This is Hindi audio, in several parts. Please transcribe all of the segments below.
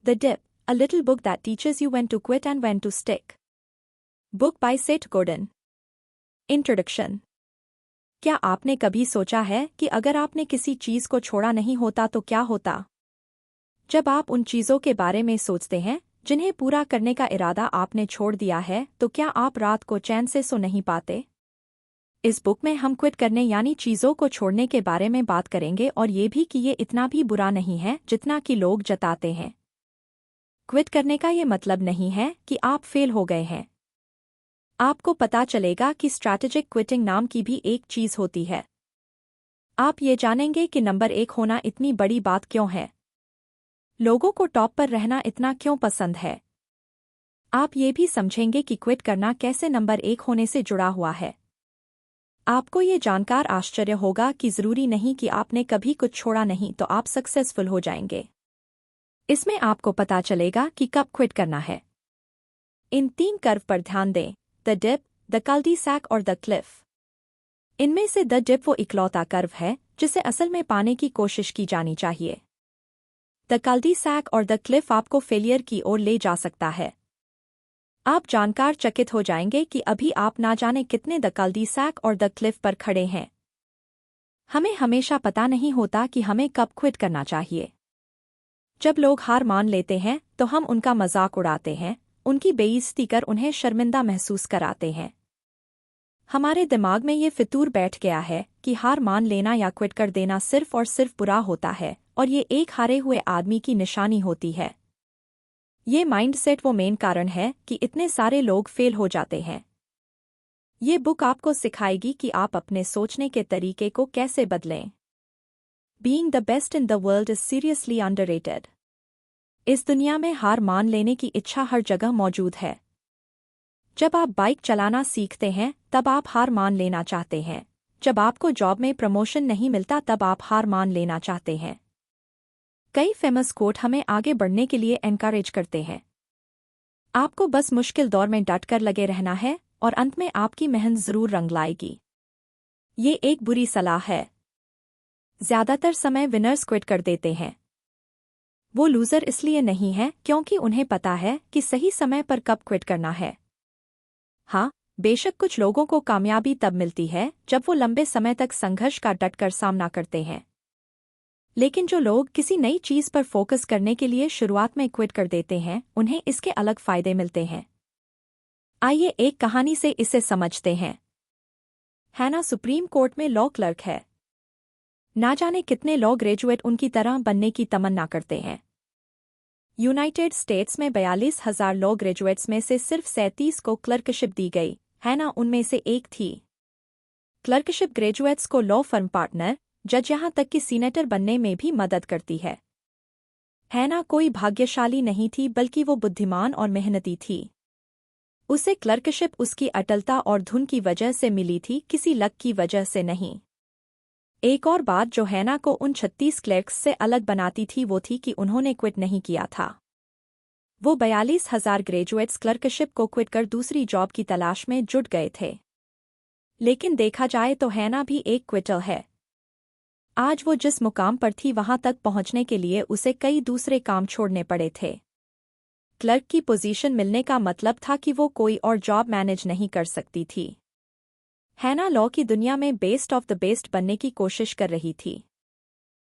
The Dip, a little book that teaches you when to quit and when to stick. Book by Seth Godin. Introduction. क्या आपने कभी सोचा है कि अगर आपने किसी चीज को छोड़ा नहीं होता तो क्या होता? जब आप उन चीजों के बारे में सोचते हैं जिन्हें पूरा करने का इरादा आपने छोड़ दिया है तो क्या आप रात को चैन से सो नहीं पाते? इस बुक में हम क्विट करने यानी चीजों को छोड़ने के बारे में बात करेंगे और ये भी कि ये इतना भी बुरा नहीं है जितना कि लोग जताते हैं। क्विट करने का ये मतलब नहीं है कि आप फेल हो गए हैं। आपको पता चलेगा कि स्ट्रैटेजिक क्विटिंग नाम की भी एक चीज होती है। आप ये जानेंगे कि नंबर 1 होना इतनी बड़ी बात क्यों है। लोगों को टॉप पर रहना इतना क्यों पसंद है। आप ये भी समझेंगे कि क्विट करना कैसे नंबर 1 होने से जुड़ा हुआ है। आपको ये जानकर आश्चर्य होगा कि जरूरी नहीं कि आपने कभी कुछ छोड़ा नहीं तो आप सक्सेसफुल हो जाएंगे। इसमें आपको पता चलेगा कि कब क्विट करना है। इन 3 कर्व पर ध्यान दें, द डिप, द कल्टी-सैक और द क्लिफ। इनमें से द डिप वो इकलौता कर्व है जिसे असल में पाने की कोशिश की जानी चाहिए। द कल्टी-सैक और द क्लिफ आपको फेलियर की ओर ले जा सकता है। आप जानकर चकित हो जाएंगे कि अभी आप ना जाने कितने द कल्टी-सैक और द क्लिफ पर खड़े हैं। हमें हमेशा पता नहीं होता कि हमें कब क्विट करना चाहिए। जब लोग हार मान लेते हैं तो हम उनका मजाक उड़ाते हैं, उनकी बेइज्जती कर उन्हें शर्मिंदा महसूस कराते हैं। हमारे दिमाग में ये फितूर बैठ गया है कि हार मान लेना या क्विट कर देना सिर्फ और सिर्फ बुरा होता है और ये एक हारे हुए आदमी की निशानी होती है। ये माइंडसेट वो मेन कारण है कि इतने सारे लोग फेल हो जाते हैं। ये बुक आपको सिखाएगी कि आप अपने सोचने के तरीके को कैसे बदलें। Being the best in the world is seriously underrated. इस दुनिया में हार मान लेने की इच्छा हर जगह मौजूद है। जब आप बाइक चलाना सीखते हैं तब आप हार मान लेना चाहते हैं। जब आपको जॉब में प्रमोशन नहीं मिलता तब आप हार मान लेना चाहते हैं। कई फेमस कोट हमें आगे बढ़ने के लिए एनकरेज करते हैं। आपको बस मुश्किल दौर में डटकर लगे रहना है और अंत में आपकी मेहनत जरूर रंग लाएगी। ये एक बुरी सलाह है। ज्यादातर समय विनर्स क्विट कर देते हैं। वो लूजर इसलिए नहीं है क्योंकि उन्हें पता है कि सही समय पर कब क्विट करना है। हाँ, बेशक कुछ लोगों को कामयाबी तब मिलती है जब वो लंबे समय तक संघर्ष का डटकर सामना करते हैं। लेकिन जो लोग किसी नई चीज पर फोकस करने के लिए शुरुआत में क्विट कर देते हैं उन्हें इसके अलग फायदे मिलते हैं। आइए एक कहानी से इसे समझते हैं। हैना सुप्रीम कोर्ट में लॉ क्लर्क है। ना जाने कितने लॉ ग्रेजुएट उनकी तरह बनने की तमन्ना करते हैं। यूनाइटेड स्टेट्स में 42,000 लॉ ग्रेजुएट्स में से सिर्फ 37 को क्लर्कशिप दी गई। हैना उनमें से एक थी। क्लर्कशिप ग्रेजुएट्स को लॉ फर्म पार्टनर, जज यहाँ तक कि सीनेटर बनने में भी मदद करती है। हैना कोई भाग्यशाली नहीं थी बल्कि वो बुद्धिमान और मेहनती थी। उसे क्लर्कशिप उसकी अटलता और धुन की वजह से मिली थी, किसी लक की वजह से नहीं। एक और बात जो हैना को उन 36 क्लर्क्स से अलग बनाती थी वो थी कि उन्होंने क्विट नहीं किया था। वो 42,000 ग्रेजुएट्स क्लर्कशिप को क्विट कर दूसरी जॉब की तलाश में जुट गए थे। लेकिन देखा जाए तो हैना भी एक क्विटर है। आज वो जिस मुकाम पर थी वहां तक पहुंचने के लिए उसे कई दूसरे काम छोड़ने पड़े थे। क्लर्क की पोजीशन मिलने का मतलब था कि वो कोई और जॉब मैनेज नहीं कर सकती थी। हैना लॉ की दुनिया में बेस्ट ऑफ द बेस्ट बनने की कोशिश कर रही थी।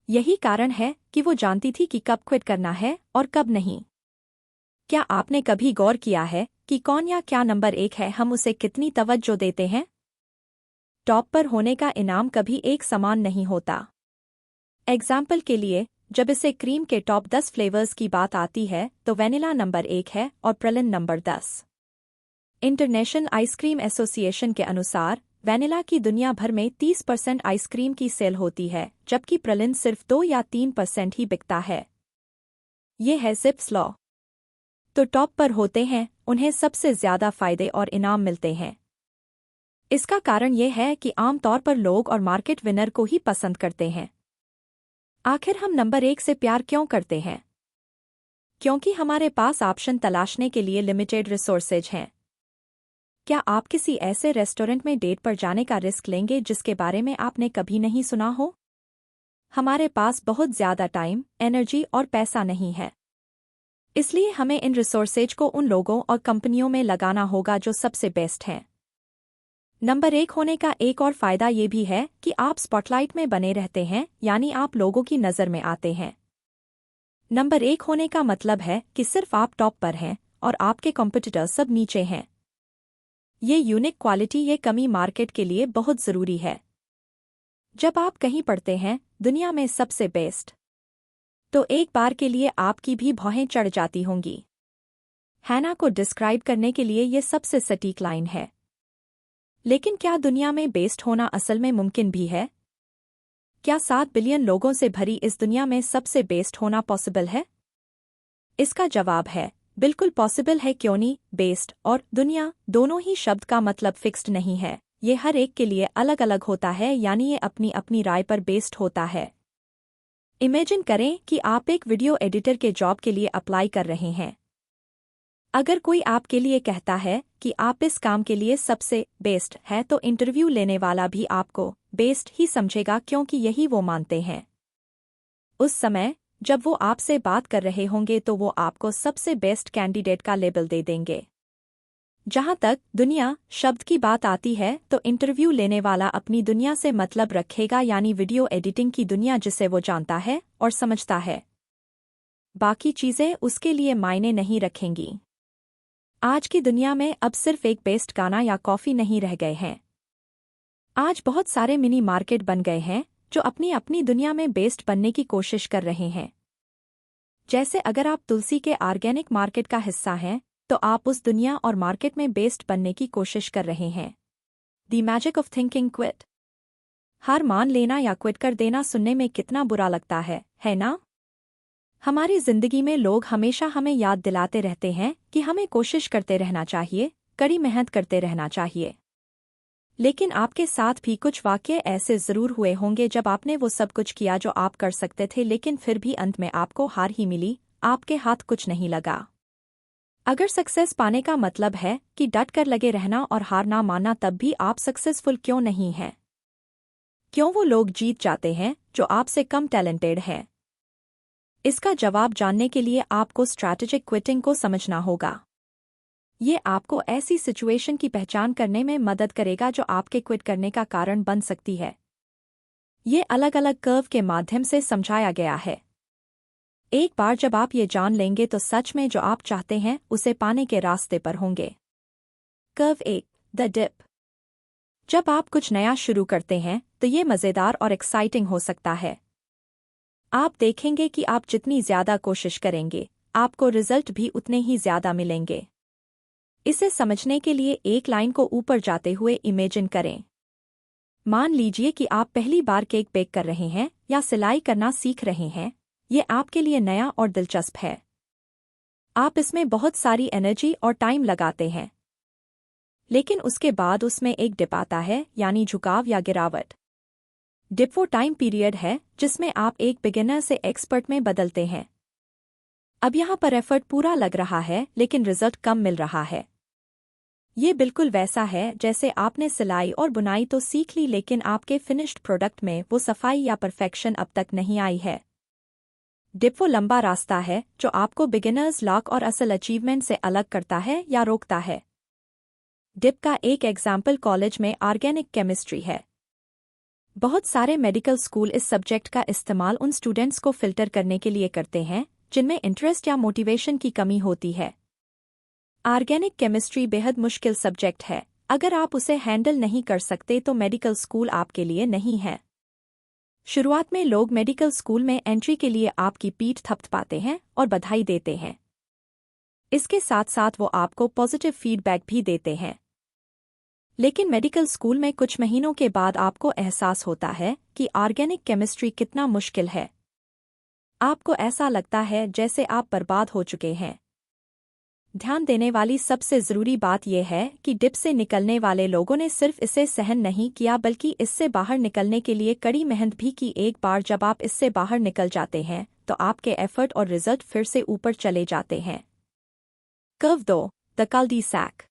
यही कारण है कि वो जानती थी कि कब क्विट करना है और कब नहीं। क्या आपने कभी गौर किया है कि कौन या क्या नंबर 1 है, हम उसे कितनी तवज्जो देते हैं? टॉप पर होने का इनाम कभी एक समान नहीं होता। एग्जाम्पल के लिए, जब इसे क्रीम के टॉप 10 फ्लेवर्स की बात आती है तो वेनिला नंबर 1 है और प्रलिन नंबर 10। इंटरनेशनल आइसक्रीम एसोसिएशन के अनुसार वेनिला की दुनिया भर में 30% आइसक्रीम की सेल होती है जबकि प्रलिन सिर्फ 2 या 3% ही बिकता है। ये है ज़िप्स लॉ। तो टॉप पर होते हैं उन्हें सबसे ज्यादा फायदे और इनाम मिलते हैं। इसका कारण यह है कि आमतौर पर लोग और मार्केट विनर को ही पसंद करते हैं। आखिर हम नंबर 1 से प्यार क्यों करते हैं? क्योंकि हमारे पास ऑप्शन तलाशने के लिए लिमिटेड रिसोर्सेज हैं। क्या आप किसी ऐसे रेस्टोरेंट में डेट पर जाने का रिस्क लेंगे जिसके बारे में आपने कभी नहीं सुना हो? हमारे पास बहुत ज्यादा टाइम, एनर्जी और पैसा नहीं है। इसलिए हमें इन रिसोर्सेज को उन लोगों और कंपनियों में लगाना होगा जो सबसे बेस्ट हैं। नंबर 1 होने का एक और फायदा ये भी है कि आप स्पॉटलाइट में बने रहते हैं, यानी आप लोगों की नज़र में आते हैं। नंबर 1 होने का मतलब है कि सिर्फ आप टॉप पर हैं और आपके कॉम्पिटिटर सब नीचे हैं। ये यूनिक क्वालिटी, ये कमी मार्केट के लिए बहुत ज़रूरी है। जब आप कहीं पढ़ते हैं दुनिया में सबसे बेस्ट, तो एक बार के लिए आपकी भी भौहें चढ़ जाती होंगी। हैना को डिस्क्राइब करने के लिए ये सबसे सटीक लाइन है। लेकिन क्या दुनिया में बेस्ट होना असल में मुमकिन भी है? क्या 7 बिलियन लोगों से भरी इस दुनिया में सबसे बेस्ट होना पॉसिबल है? इसका जवाब है बिल्कुल पॉसिबल है। क्यों नहीं? बेस्ट और दुनिया दोनों ही शब्द का मतलब फिक्स्ड नहीं है, ये हर एक के लिए अलग अलग होता है, यानी ये अपनी अपनी राय पर बेस्ड होता है। इमेजिन करें कि आप एक वीडियो एडिटर के जॉब के लिए अप्लाई कर रहे हैं। अगर कोई आपके लिए कहता है कि आप इस काम के लिए सबसे बेस्ट है, तो इंटरव्यू लेने वाला भी आपको बेस्ट ही समझेगा, क्योंकि यही वो मानते हैं। उस समय जब वो आपसे बात कर रहे होंगे तो वो आपको सबसे बेस्ट कैंडिडेट का लेबल दे देंगे। जहां तक दुनिया शब्द की बात आती है तो इंटरव्यू लेने वाला अपनी दुनिया से मतलब रखेगा, यानी वीडियो एडिटिंग की दुनिया जिसे वो जानता है और समझता है। बाकी चीजें उसके लिए मायने नहीं रखेंगी। आज की दुनिया में अब सिर्फ एक बेस्ट गाना या कॉफी नहीं रह गए हैं। आज बहुत सारे मिनी मार्केट बन गए हैं जो अपनी अपनी दुनिया में बेस्ट बनने की कोशिश कर रहे हैं। जैसे अगर आप तुलसी के ऑर्गेनिक मार्केट का हिस्सा हैं, तो आप उस दुनिया और मार्केट में बेस्ट बनने की कोशिश कर रहे हैं। The magic of thinking quit. हार मान लेना या क्विट कर देना सुनने में कितना बुरा लगता है ना? हमारी जिंदगी में लोग हमेशा हमें याद दिलाते रहते हैं कि हमें कोशिश करते रहना चाहिए, कड़ी मेहनत करते रहना चाहिए। लेकिन आपके साथ भी कुछ वाक़ये ऐसे ज़रूर हुए होंगे जब आपने वो सब कुछ किया जो आप कर सकते थे, लेकिन फिर भी अंत में आपको हार ही मिली, आपके हाथ कुछ नहीं लगा। अगर सक्सेस पाने का मतलब है कि डट कर लगे रहना और हार ना मानना, तब भी आप सक्सेसफुल क्यों नहीं हैं? क्यों वो लोग जीत जाते हैं जो आपसे कम टैलेंटेड हैं? इसका जवाब जानने के लिए आपको स्ट्रैटेजिक क्विटिंग को समझना होगा। ये आपको ऐसी सिचुएशन की पहचान करने में मदद करेगा जो आपके क्विट करने का कारण बन सकती है। ये अलग अलग कर्व के माध्यम से समझाया गया है। एक बार जब आप ये जान लेंगे तो सच में जो आप चाहते हैं उसे पाने के रास्ते पर होंगे। Curve 1, the dip. जब आप कुछ नया शुरू करते हैं तो ये मज़ेदार और एक्साइटिंग हो सकता है। आप देखेंगे कि आप जितनी ज़्यादा कोशिश करेंगे, आपको रिजल्ट भी उतने ही ज़्यादा मिलेंगे। इसे समझने के लिए एक लाइन को ऊपर जाते हुए इमेजिन करें। मान लीजिए कि आप पहली बार केक बेक कर रहे हैं या सिलाई करना सीख रहे हैं। ये आपके लिए नया और दिलचस्प है। आप इसमें बहुत सारी एनर्जी और टाइम लगाते हैं। लेकिन उसके बाद उसमें एक डिप आता है, यानी झुकाव या गिरावट। डिप वो टाइम पीरियड है जिसमें आप एक बिगिनर से एक्सपर्ट में बदलते हैं। अब यहाँ पर एफर्ट पूरा लग रहा है लेकिन रिजल्ट कम मिल रहा है। ये बिल्कुल वैसा है जैसे आपने सिलाई और बुनाई तो सीख ली, लेकिन आपके फिनिश्ड प्रोडक्ट में वो सफाई या परफेक्शन अब तक नहीं आई है। डिप वो लंबा रास्ता है जो आपको बिगिनर्स लॉक और असल अचीवमेंट से अलग करता है या रोकता है। डिप का एक एग्जाम्पल कॉलेज में ऑर्गेनिक केमिस्ट्री है। बहुत सारे मेडिकल स्कूल इस सब्जेक्ट का इस्तेमाल उन स्टूडेंट्स को फिल्टर करने के लिए करते हैं जिनमें इंटरेस्ट या मोटिवेशन की कमी होती है। ऑर्गेनिक केमिस्ट्री बेहद मुश्किल सब्जेक्ट है। अगर आप उसे हैंडल नहीं कर सकते तो मेडिकल स्कूल आपके लिए नहीं है। शुरुआत में लोग मेडिकल स्कूल में एंट्री के लिए आपकी पीठ थपथपाते हैं और बधाई देते हैं। इसके साथ साथ वो आपको पॉजिटिव फीडबैक भी देते हैं। लेकिन मेडिकल स्कूल में कुछ महीनों के बाद आपको एहसास होता है कि ऑर्गेनिक केमिस्ट्री कितना मुश्किल है। आपको ऐसा लगता है जैसे आप बर्बाद हो चुके हैं। ध्यान देने वाली सबसे ज़रूरी बात यह है कि डिप से निकलने वाले लोगों ने सिर्फ इसे सहन नहीं किया बल्कि इससे बाहर निकलने के लिए कड़ी मेहनत भी की। एक बार जब आप इससे बाहर निकल जाते हैं तो आपके एफर्ट और रिजल्ट फिर से ऊपर चले जाते हैं। Curve 2, the cul-de-sac.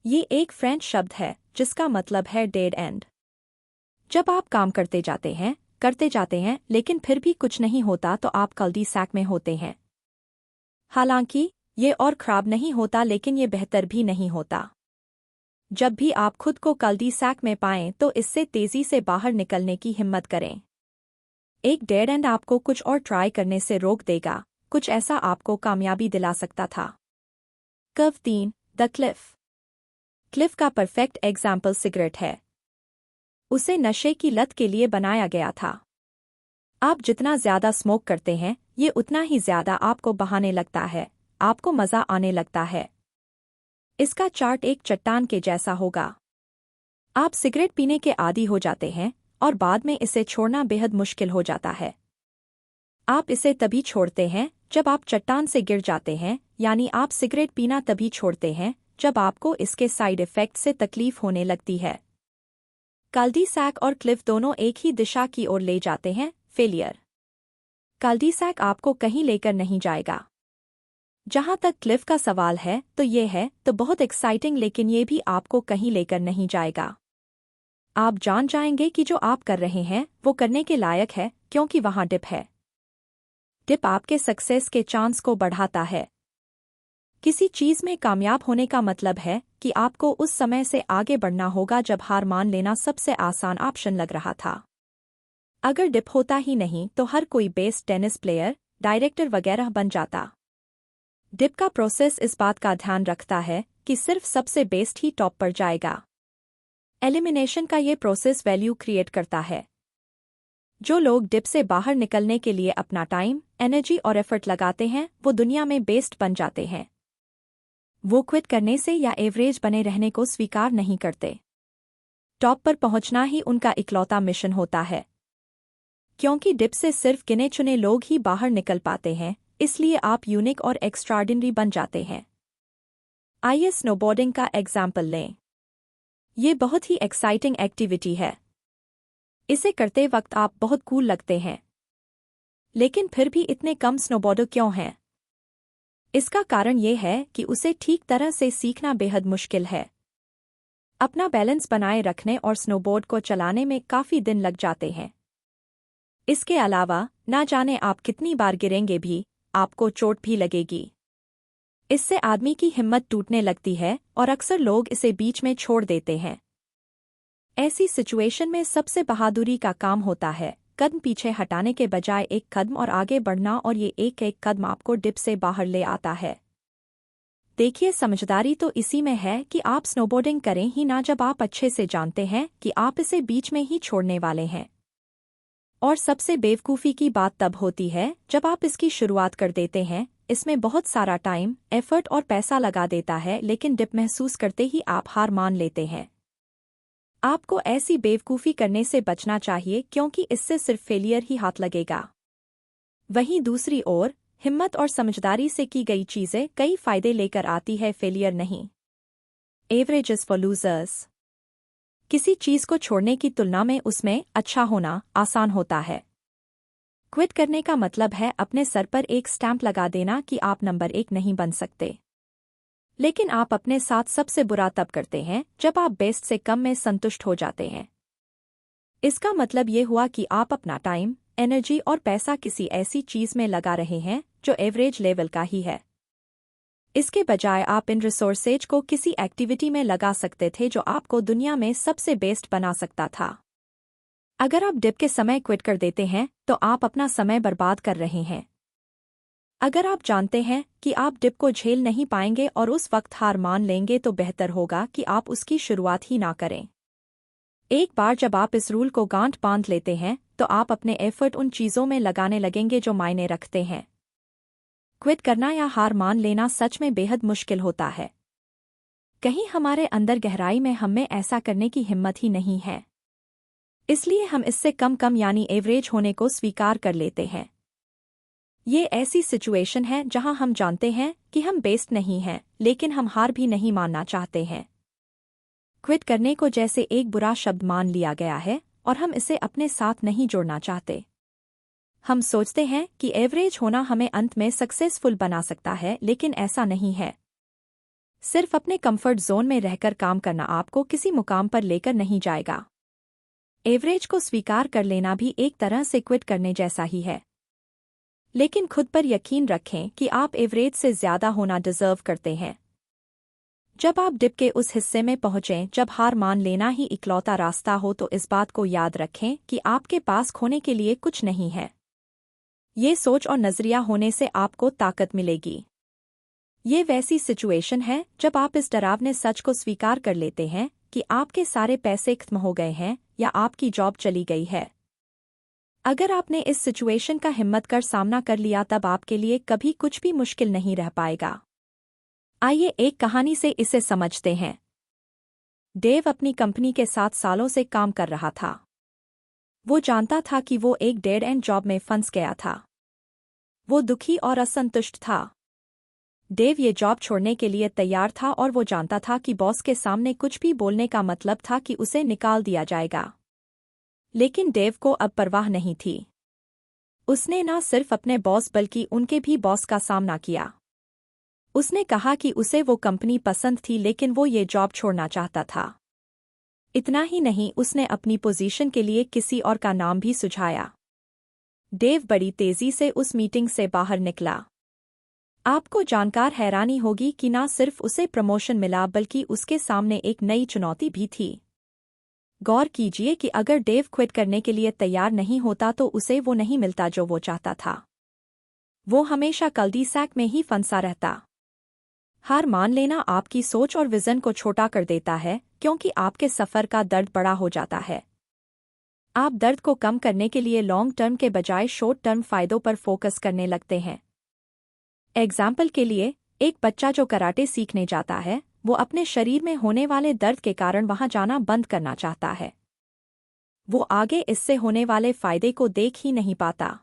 ये एक फ्रेंच शब्द है जिसका मतलब है डेड एंड। जब आप काम करते जाते हैं लेकिन फिर भी कुछ नहीं होता तो आप कल्डी सैक में होते हैं। हालांकि ये और खराब नहीं होता, लेकिन ये बेहतर भी नहीं होता। जब भी आप खुद को कल्दी सैक में पाएं तो इससे तेजी से बाहर निकलने की हिम्मत करें। एक डेड एंड आपको कुछ और ट्राई करने से रोक देगा, कुछ ऐसा आपको कामयाबी दिला सकता था। Curve 3, the Cliff. क्लिफ का परफेक्ट एग्जाम्पल सिगरेट है। उसे नशे की लत के लिए बनाया गया था। आप जितना ज्यादा स्मोक करते हैं, ये उतना ही ज्यादा आपको बहाने लगता है, आपको मजा आने लगता है। इसका चार्ट एक चट्टान के जैसा होगा। आप सिगरेट पीने के आदी हो जाते हैं और बाद में इसे छोड़ना बेहद मुश्किल हो जाता है। आप इसे तभी छोड़ते हैं जब आप चट्टान से गिर जाते हैं, यानी आप सिगरेट पीना तभी छोड़ते हैं जब आपको इसके साइड इफेक्ट से तकलीफ होने लगती है। कल्दी सैक और क्लिफ दोनों एक ही दिशा की ओर ले जाते हैं, फेलियर। कल्दी सैक आपको कहीं लेकर नहीं जाएगा। जहां तक क्लिफ का सवाल है तो ये है तो बहुत एक्साइटिंग, लेकिन ये भी आपको कहीं लेकर नहीं जाएगा। आप जान जाएंगे कि जो आप कर रहे हैं वो करने के लायक है, क्योंकि वहां डिप है। डिप आपके सक्सेस के चांस को बढ़ाता है। किसी चीज में कामयाब होने का मतलब है कि आपको उस समय से आगे बढ़ना होगा जब हार मान लेना सबसे आसान ऑप्शन लग रहा था। अगर डिप होता ही नहीं तो हर कोई बेस्ट टेनिस प्लेयर, डायरेक्टर वगैरह बन जाता। डिप का प्रोसेस इस बात का ध्यान रखता है कि सिर्फ सबसे बेस्ट ही टॉप पर जाएगा। एलिमिनेशन का ये प्रोसेस वैल्यू क्रिएट करता है। जो लोग डिप से बाहर निकलने के लिए अपना टाइम, एनर्जी और एफर्ट लगाते हैं वो दुनिया में बेस्ट बन जाते हैं। वो क्विट करने से या एवरेज बने रहने को स्वीकार नहीं करते। टॉप पर पहुंचना ही उनका इकलौता मिशन होता है। क्योंकि डिप से सिर्फ गिने चुने लोग ही बाहर निकल पाते हैं, इसलिए आप यूनिक और एक्स्ट्राऑर्डिनरी बन जाते हैं। आइए स्नोबोर्डिंग का एग्जाम्पल लें। ये बहुत ही एक्साइटिंग एक्टिविटी है। इसे करते वक्त आप बहुत कूल लगते हैं। लेकिन फिर भी इतने कम स्नोबोर्डर क्यों हैं? इसका कारण ये है कि उसे ठीक तरह से सीखना बेहद मुश्किल है। अपना बैलेंस बनाए रखने और स्नोबोर्ड को चलाने में काफी दिन लग जाते हैं। इसके अलावा ना जाने आप कितनी बार गिरेंगे भी, आपको चोट भी लगेगी। इससे आदमी की हिम्मत टूटने लगती है और अक्सर लोग इसे बीच में छोड़ देते हैं। ऐसी सिचुएशन में सबसे बहादुरी का काम होता है कदम पीछे हटाने के बजाय एक कदम और आगे बढ़ना, और ये एक एक कदम आपको डिप से बाहर ले आता है। देखिए, समझदारी तो इसी में है कि आप स्नोबोर्डिंग करें ही ना जब आप अच्छे से जानते हैं कि आप इसे बीच में ही छोड़ने वाले हैं। और सबसे बेवकूफ़ी की बात तब होती है जब आप इसकी शुरुआत कर देते हैं। इसमें बहुत सारा टाइम, एफर्ट और पैसा लगा देता है, लेकिन डिप महसूस करते ही आप हार मान लेते हैं। आपको ऐसी बेवकूफ़ी करने से बचना चाहिए, क्योंकि इससे सिर्फ फेलियर ही हाथ लगेगा। वहीं दूसरी ओर हिम्मत और समझदारी से की गई चीज़ें कई फायदे लेकर आती है, फेलियर नहीं। Average is for losers. किसी चीज़ को छोड़ने की तुलना में उसमें अच्छा होना आसान होता है। क्विट करने का मतलब है अपने सर पर एक स्टैंप लगा देना कि आप नंबर 1 नहीं बन सकते। लेकिन आप अपने साथ सबसे बुरा तब करते हैं जब आप बेस्ट से कम में संतुष्ट हो जाते हैं। इसका मतलब ये हुआ कि आप अपना टाइम, एनर्जी और पैसा किसी ऐसी चीज में लगा रहे हैं जो एवरेज लेवल का ही है। इसके बजाय आप इन रिसोर्सेज को किसी एक्टिविटी में लगा सकते थे जो आपको दुनिया में सबसे बेस्ट बना सकता था। अगर आप डिप के समय क्विट कर देते हैं तो आप अपना समय बर्बाद कर रहे हैं। अगर आप जानते हैं कि आप डिप को झेल नहीं पाएंगे और उस वक्त हार मान लेंगे, तो बेहतर होगा कि आप उसकी शुरुआत ही ना करें। एक बार जब आप इस रूल को गांठ बांध लेते हैं तो आप अपने एफर्ट उन चीज़ों में लगाने लगेंगे जो मायने रखते हैं। क्विट करना या हार मान लेना सच में बेहद मुश्किल होता है। कहीं हमारे अंदर गहराई में हमें ऐसा करने की हिम्मत ही नहीं है। इसलिए हम इससे कम यानी एवरेज होने को स्वीकार कर लेते हैं। ये ऐसी सिचुएशन है जहां हम जानते हैं कि हम बेस्ट नहीं हैं, लेकिन हम हार भी नहीं मानना चाहते हैं। क्विट करने को जैसे एक बुरा शब्द मान लिया गया है और हम इसे अपने साथ नहीं जोड़ना चाहते। हम सोचते हैं कि एवरेज होना हमें अंत में सक्सेसफुल बना सकता है, लेकिन ऐसा नहीं है। सिर्फ अपने कंफर्ट जोन में रहकर काम करना आपको किसी मुकाम पर लेकर नहीं जाएगा। एवरेज को स्वीकार कर लेना भी एक तरह से क्विट करने जैसा ही है। लेकिन खुद पर यकीन रखें कि आप एवरेज से ज़्यादा होना डिजर्व करते हैं। जब आप डिप के उस हिस्से में पहुंचें जब हार मान लेना ही इकलौता रास्ता हो तो इस बात को याद रखें कि आपके पास खोने के लिए कुछ नहीं है। ये सोच और नज़रिया होने से आपको ताकत मिलेगी। ये वैसी सिचुएशन है जब आप इस डरावने सच को स्वीकार कर लेते हैं कि आपके सारे पैसे खत्म हो गए हैं या आपकी जॉब चली गई है। अगर आपने इस सिचुएशन का हिम्मत कर सामना कर लिया तब आपके लिए कभी कुछ भी मुश्किल नहीं रह पाएगा। आइए एक कहानी से इसे समझते हैं। डेव अपनी कंपनी के 7 सालों से काम कर रहा था। वो जानता था कि वो एक डेड एंड जॉब में फंस गया था। वो दुखी और असंतुष्ट था। डेव ये जॉब छोड़ने के लिए तैयार था और वो जानता था कि बॉस के सामने कुछ भी बोलने का मतलब था कि उसे निकाल दिया जाएगा। लेकिन डेव को अब परवाह नहीं थी। उसने न सिर्फ अपने बॉस बल्कि उनके भी बॉस का सामना किया। उसने कहा कि उसे वो कंपनी पसंद थी लेकिन वो ये जॉब छोड़ना चाहता था। इतना ही नहीं, उसने अपनी पोजीशन के लिए किसी और का नाम भी सुझाया। डेव बड़ी तेजी से उस मीटिंग से बाहर निकला। आपको जानकर हैरानी होगी कि न सिर्फ उसे प्रमोशन मिला बल्कि उसके सामने एक नई चुनौती भी थी। गौर कीजिए कि अगर डेव क्विट करने के लिए तैयार नहीं होता तो उसे वो नहीं मिलता जो वो चाहता था। वो हमेशा कल्दी सैक में ही फंसा रहता। हार मान लेना आपकी सोच और विजन को छोटा कर देता है क्योंकि आपके सफ़र का दर्द बड़ा हो जाता है। आप दर्द को कम करने के लिए लॉन्ग टर्म के बजाय शॉर्ट टर्म फायदों पर फोकस करने लगते हैं। एग्जाम्पल के लिए, एक बच्चा जो कराटे सीखने जाता है वो अपने शरीर में होने वाले दर्द के कारण वहां जाना बंद करना चाहता है। वो आगे इससे होने वाले फायदे को देख ही नहीं पाता।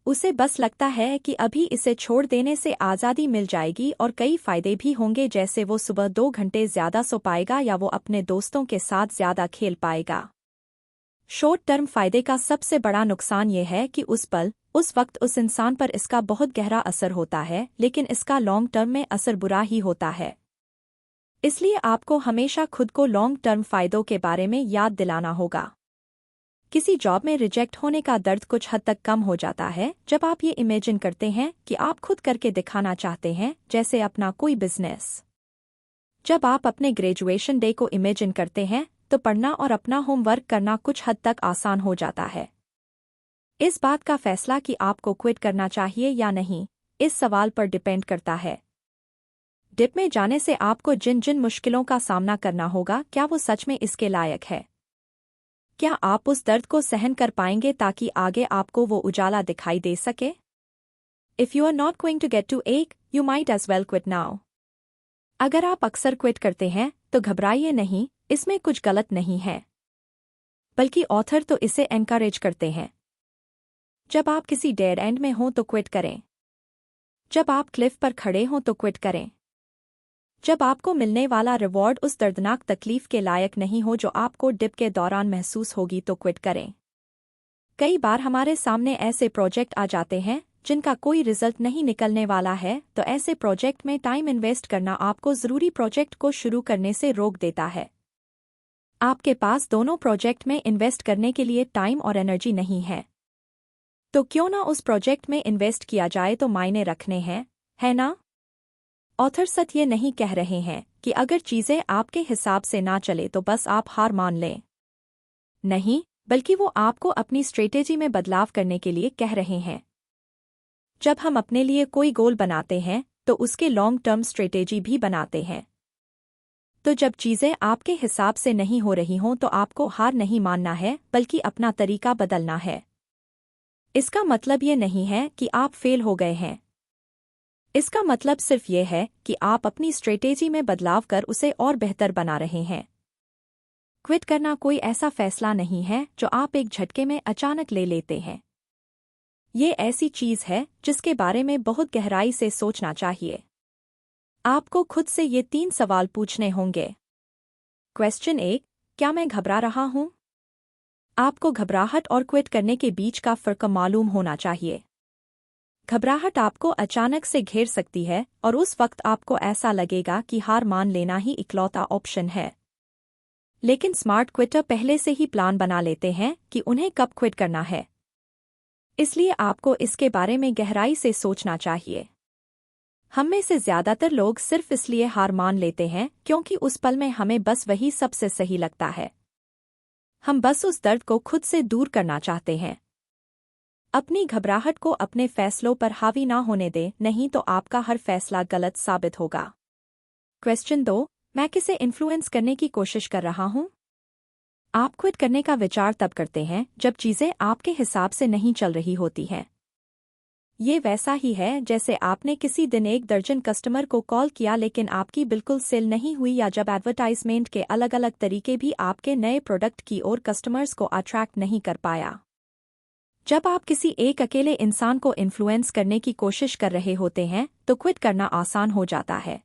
उसे बस लगता है कि अभी इसे छोड़ देने से आज़ादी मिल जाएगी और कई फायदे भी होंगे, जैसे वो सुबह 2 घंटे ज़्यादा सो पाएगा या वो अपने दोस्तों के साथ ज़्यादा खेल पाएगा। शॉर्ट टर्म फायदे का सबसे बड़ा नुकसान ये है कि उस वक्त उस इंसान पर इसका बहुत गहरा असर होता है लेकिन इसका लॉन्ग टर्म में असर बुरा ही होता है। इसलिए आपको हमेशा खुद को लॉन्ग टर्म फायदों के बारे में याद दिलाना होगा। किसी जॉब में रिजेक्ट होने का दर्द कुछ हद तक कम हो जाता है जब आप ये इमेजिन करते हैं कि आप खुद करके दिखाना चाहते हैं, जैसे अपना कोई बिजनेस। जब आप अपने ग्रेजुएशन डे को इमेजिन करते हैं तो पढ़ना और अपना होमवर्क करना कुछ हद तक आसान हो जाता है। इस बात का फैसला कि आपको क्विट करना चाहिए या नहीं इस सवाल पर डिपेंड करता है। डिप में जाने से आपको जिन जिन मुश्किलों का सामना करना होगा, क्या वो सच में इसके लायक है? क्या आप उस दर्द को सहन कर पाएंगे ताकि आगे आपको वो उजाला दिखाई दे सके? If you are not going to get to ache, you might as well quit now. अगर आप अक्सर क्विट करते हैं तो घबराइए नहीं, इसमें कुछ गलत नहीं है। बल्कि ऑथर तो इसे एनकरेज करते हैं। जब आप किसी डेड एंड में हों तो क्विट करें। जब आप क्लिफ पर खड़े हों तो क्विट करें। जब आपको मिलने वाला रिवॉर्ड उस दर्दनाक तकलीफ के लायक नहीं हो जो आपको डिप के दौरान महसूस होगी तो क्विट करें। कई बार हमारे सामने ऐसे प्रोजेक्ट आ जाते हैं जिनका कोई रिजल्ट नहीं निकलने वाला है, तो ऐसे प्रोजेक्ट में टाइम इन्वेस्ट करना आपको ज़रूरी प्रोजेक्ट को शुरू करने से रोक देता है। आपके पास दोनों प्रोजेक्ट में इन्वेस्ट करने के लिए टाइम और एनर्जी नहीं है, तो क्यों ना उस प्रोजेक्ट में इन्वेस्ट किया जाए तो मायने रखने हैं, है ना? ऑथर सत्य ये नहीं कह रहे हैं कि अगर चीज़ें आपके हिसाब से ना चले तो बस आप हार मान लें। नहीं, बल्कि वो आपको अपनी स्ट्रेटेजी में बदलाव करने के लिए कह रहे हैं। जब हम अपने लिए कोई गोल बनाते हैं तो उसके लॉन्ग टर्म स्ट्रेटेजी भी बनाते हैं। तो जब चीज़ें आपके हिसाब से नहीं हो रही हों तो आपको हार नहीं मानना है बल्कि अपना तरीका बदलना है। इसका मतलब ये नहीं है कि आप फेल हो गए हैं। इसका मतलब सिर्फ ये है कि आप अपनी स्ट्रेटेजी में बदलाव कर उसे और बेहतर बना रहे हैं। क्विट करना कोई ऐसा फैसला नहीं है जो आप एक झटके में अचानक ले लेते हैं। ये ऐसी चीज़ है जिसके बारे में बहुत गहराई से सोचना चाहिए। आपको खुद से ये 3 सवाल पूछने होंगे। क्वेश्चन 1, क्या मैं घबरा रहा हूँ? आपको घबराहट और क्विट करने के बीच का फ़र्क मालूम होना चाहिए। घबराहट आपको अचानक से घेर सकती है और उस वक्त आपको ऐसा लगेगा कि हार मान लेना ही इकलौता ऑप्शन है। लेकिन स्मार्ट क्विटर पहले से ही प्लान बना लेते हैं कि उन्हें कब क्विट करना है। इसलिए आपको इसके बारे में गहराई से सोचना चाहिए। हम में से ज्यादातर लोग सिर्फ इसलिए हार मान लेते हैं क्योंकि उस पल में हमें बस वही सबसे सही लगता है। हम बस उस दर्द को खुद से दूर करना चाहते हैं। अपनी घबराहट को अपने फैसलों पर हावी ना होने दें, नहीं तो आपका हर फैसला गलत साबित होगा। क्वेश्चन 2, मैं किसे इन्फ्लुएंस करने की कोशिश कर रहा हूं? आप क्विट करने का विचार तब करते हैं जब चीजें आपके हिसाब से नहीं चल रही होती हैं। ये वैसा ही है जैसे आपने किसी दिन 1 दर्जन कस्टमर को कॉल किया लेकिन आपकी बिल्कुल सेल नहीं हुई, या जब एडवर्टाइजमेंट के अलग अलग तरीके भी आपके नए प्रोडक्ट की ओर कस्टमर्स को अट्रैक्ट नहीं कर पाया। जब आप किसी एक अकेले इंसान को इन्फ्लुएंस करने की कोशिश कर रहे होते हैं तो क्विट करना आसान हो जाता है।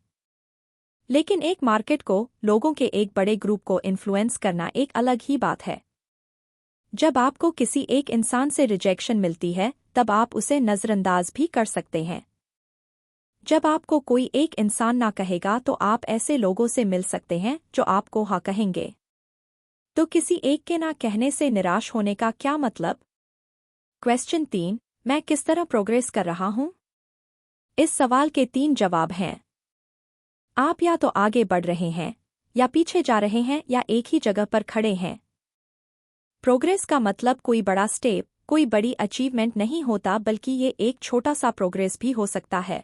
लेकिन एक मार्केट को, लोगों के एक बड़े ग्रुप को इन्फ्लुएंस करना एक अलग ही बात है। जब आपको किसी एक इंसान से रिजेक्शन मिलती है तब आप उसे नज़रअंदाज भी कर सकते हैं। जब आपको कोई एक इंसान ना कहेगा तो आप ऐसे लोगों से मिल सकते हैं जो आपको हाँ कहेंगे। तो किसी एक के ना कहने से निराश होने का क्या मतलब? क्वेश्चन 3, मैं किस तरह प्रोग्रेस कर रहा हूं? इस सवाल के 3 जवाब हैं। आप या तो आगे बढ़ रहे हैं, या पीछे जा रहे हैं, या एक ही जगह पर खड़े हैं। प्रोग्रेस का मतलब कोई बड़ा स्टेप, कोई बड़ी अचीवमेंट नहीं होता, बल्कि ये एक छोटा सा प्रोग्रेस भी हो सकता है।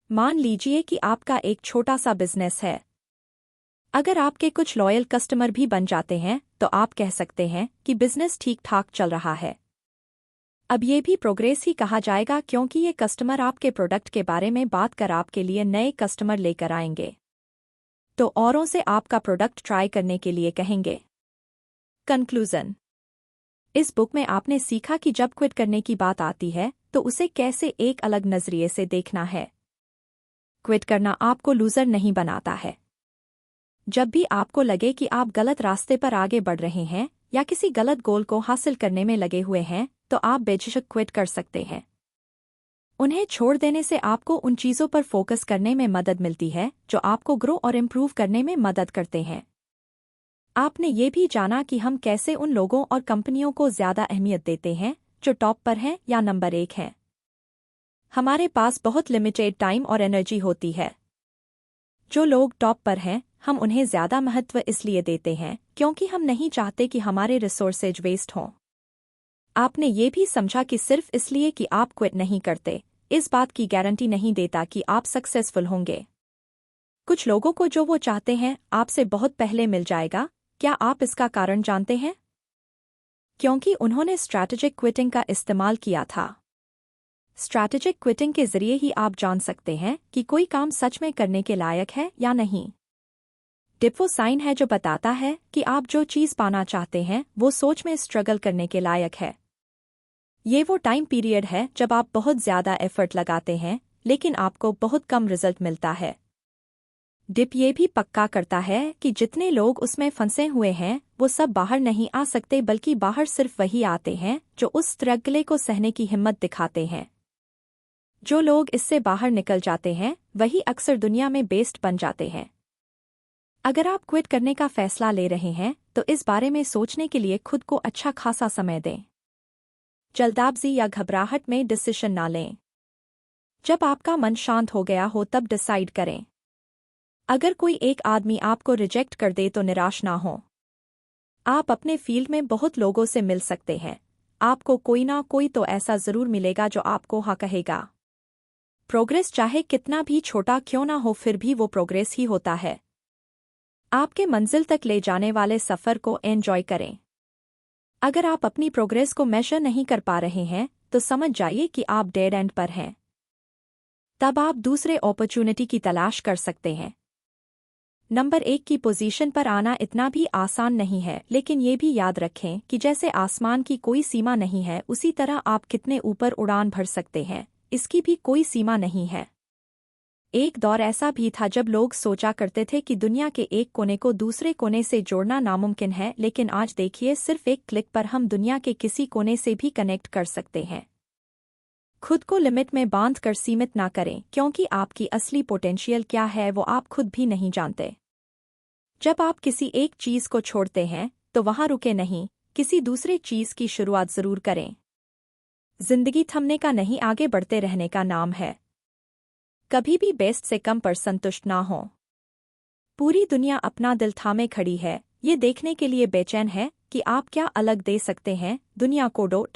मान लीजिए कि आपका एक छोटा सा बिजनेस है। अगर आपके कुछ लॉयल कस्टमर भी बन जाते हैं तो आप कह सकते हैं कि बिजनेस ठीक ठाक चल रहा है। अब ये भी प्रोग्रेस ही कहा जाएगा क्योंकि ये कस्टमर आपके प्रोडक्ट के बारे में बात कर आपके लिए नए कस्टमर लेकर आएंगे, तो औरों से आपका प्रोडक्ट ट्राई करने के लिए कहेंगे। कंक्लूजन, इस बुक में आपने सीखा कि जब क्विट करने की बात आती है तो उसे कैसे एक अलग नजरिए से देखना है। क्विट करना आपको लूजर नहीं बनाता है। जब भी आपको लगे कि आप गलत रास्ते पर आगे बढ़ रहे हैं या किसी गलत गोल को हासिल करने में लगे हुए हैं तो आप बेझिझक क्विट कर सकते हैं। उन्हें छोड़ देने से आपको उन चीज़ों पर फोकस करने में मदद मिलती है जो आपको ग्रो और इम्प्रूव करने में मदद करते हैं। आपने ये भी जाना कि हम कैसे उन लोगों और कंपनियों को ज़्यादा अहमियत देते हैं जो टॉप पर हैं या नंबर 1 हैं। हमारे पास बहुत लिमिटेड टाइम और एनर्जी होती है। जो लोग टॉप पर हैं हम उन्हें ज़्यादा महत्व इसलिए देते हैं क्योंकि हम नहीं चाहते कि हमारे रिसोर्सेज वेस्ट हों। आपने ये भी समझा कि सिर्फ इसलिए कि आप क्विट नहीं करते, इस बात की गारंटी नहीं देता कि आप सक्सेसफुल होंगे। कुछ लोगों को जो वो चाहते हैं आपसे बहुत पहले मिल जाएगा। क्या आप इसका कारण जानते हैं? क्योंकि उन्होंने स्ट्रैटेजिक क्विटिंग का इस्तेमाल किया था। स्ट्रैटेजिक क्विटिंग के जरिए ही आप जान सकते हैं कि कोई काम सच में करने के लायक है या नहीं। डिप वो साइन है जो बताता है कि आप जो चीज़ पाना चाहते हैं वो सोच में स्ट्रगल करने के लायक है। ये वो टाइम पीरियड है जब आप बहुत ज़्यादा एफर्ट लगाते हैं लेकिन आपको बहुत कम रिजल्ट मिलता है। डिप ये भी पक्का करता है कि जितने लोग उसमें फंसे हुए हैं वो सब बाहर नहीं आ सकते, बल्कि बाहर सिर्फ वही आते हैं जो उस स्ट्रगल को सहने की हिम्मत दिखाते हैं। जो लोग इससे बाहर निकल जाते हैं वही अक्सर दुनिया में बेस्ट बन जाते हैं। अगर आप क्विट करने का फैसला ले रहे हैं तो इस बारे में सोचने के लिए खुद को अच्छा खासा समय दें। जल्दबाजी या घबराहट में डिसीजन ना लें। जब आपका मन शांत हो गया हो तब डिसाइड करें। अगर कोई एक आदमी आपको रिजेक्ट कर दे तो निराश ना हो। आप अपने फील्ड में बहुत लोगों से मिल सकते हैं, आपको कोई ना कोई तो ऐसा जरूर मिलेगा जो आपको हाँ कहेगा। प्रोग्रेस चाहे कितना भी छोटा क्यों ना हो फिर भी वो प्रोग्रेस ही होता है। आपके मंजिल तक ले जाने वाले सफ़र को एंजॉय करें। अगर आप अपनी प्रोग्रेस को मेजर नहीं कर पा रहे हैं तो समझ जाइए कि आप डेड एंड पर हैं। तब आप दूसरे अपॉर्चुनिटी की तलाश कर सकते हैं। नंबर 1 की पोजीशन पर आना इतना भी आसान नहीं है, लेकिन ये भी याद रखें कि जैसे आसमान की कोई सीमा नहीं है उसी तरह आप कितने ऊपर उड़ान भर सकते हैं इसकी भी कोई सीमा नहीं है। एक दौर ऐसा भी था जब लोग सोचा करते थे कि दुनिया के एक कोने को दूसरे कोने से जोड़ना नामुमकिन है, लेकिन आज देखिए सिर्फ एक क्लिक पर हम दुनिया के किसी कोने से भी कनेक्ट कर सकते हैं। खुद को लिमिट में बांध कर सीमित ना करें, क्योंकि आपकी असली पोटेंशियल क्या है वो आप खुद भी नहीं जानते। जब आप किसी एक चीज़ को छोड़ते हैं तो वहां रुके नहीं, किसी दूसरे चीज़ की शुरुआत जरूर करें। जिंदगी थमने का नहीं, आगे बढ़ते रहने का नाम है। कभी भी बेस्ट से कम पर संतुष्ट ना हो। पूरी दुनिया अपना दिल थामे खड़ी है, ये देखने के लिए बेचैन है कि आप क्या अलग दे सकते हैं दुनिया को।